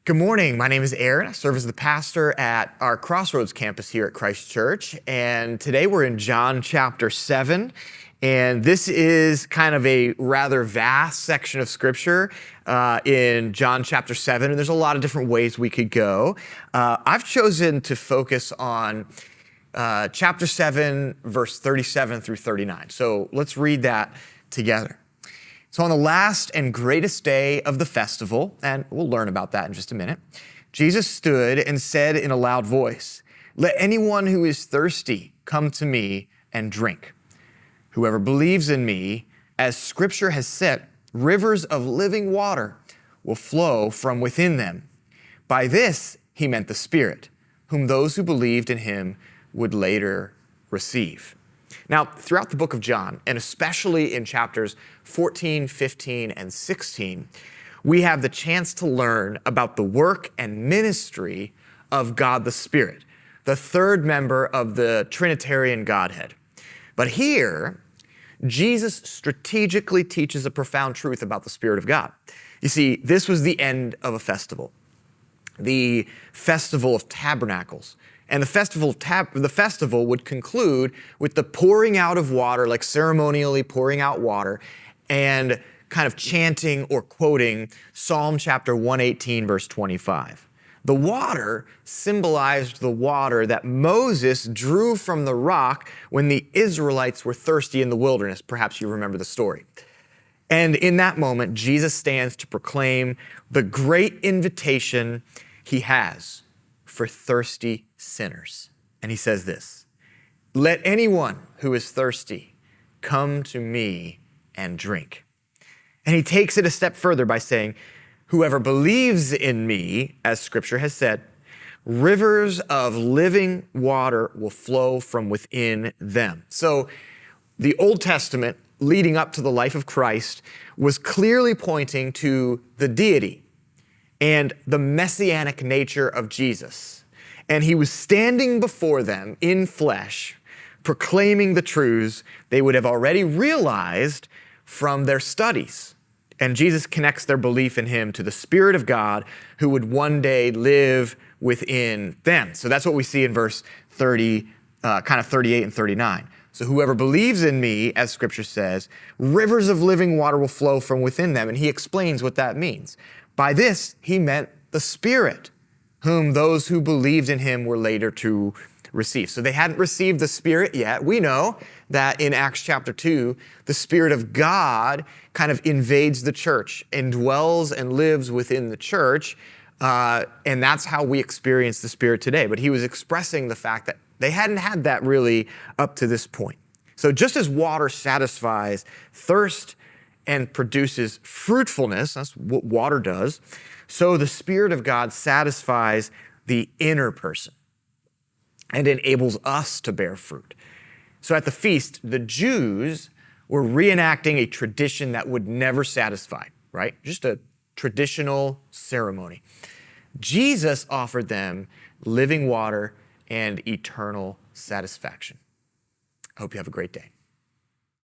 Good morning. My name is Aaron. I serve as the pastor at our Crossroads campus here at Christ Church. And today we're in John chapter 7. And this is kind of a rather vast section of scripture in John chapter 7. And there's a lot of different ways we could go. I've chosen to focus on chapter 7, verse 37 through 39. So let's read that together. So on the last and greatest day of the festival, and we'll learn about that in just a minute, Jesus stood and said in a loud voice, "Let anyone who is thirsty come to me and drink. Whoever believes in me, as Scripture has said, rivers of living water will flow from within them." By this he meant the Spirit, whom those who believed in him would later receive. Now, throughout the book of John, and especially in chapters 14, 15, and 16, we have the chance to learn about the work and ministry of God the Spirit, the third member of the Trinitarian Godhead. But here, Jesus strategically teaches a profound truth about the Spirit of God. You see, this was the end of a festival, the Festival of Tabernacles. And the festival would conclude with the pouring out of water, like ceremonially pouring out water, and kind of chanting or quoting Psalm chapter 118, verse 25. The water symbolized the water that Moses drew from the rock when the Israelites were thirsty in the wilderness. Perhaps you remember the story. And in that moment, Jesus stands to proclaim the great invitation he has for thirsty sinners. And he says this, "Let anyone who is thirsty come to me and drink." And he takes it a step further by saying, "Whoever believes in me, as Scripture has said, rivers of living water will flow from within them." So the Old Testament, leading up to the life of Christ, was clearly pointing to the deity and the messianic nature of Jesus. And he was standing before them in flesh, proclaiming the truths they would have already realized from their studies. And Jesus connects their belief in him to the Spirit of God who would one day live within them. So that's what we see in verse 30, kind of 38 and 39. "So whoever believes in me, as Scripture says, rivers of living water will flow from within them." And he explains what that means. By this, he meant the Spirit, whom those who believed in him were later to receive. So they hadn't received the Spirit yet. We know that in Acts chapter 2, the Spirit of God kind of invades the church and dwells and lives within the church. And that's how we experience the Spirit today. But he was expressing the fact that they hadn't had that really up to this point. So just as water satisfies thirst and produces fruitfulness, that's what water does, so the Spirit of God satisfies the inner person and enables us to bear fruit. So at the feast, the Jews were reenacting a tradition that would never satisfy, right? Just a traditional ceremony. Jesus offered them living water and eternal satisfaction. I hope you have a great day.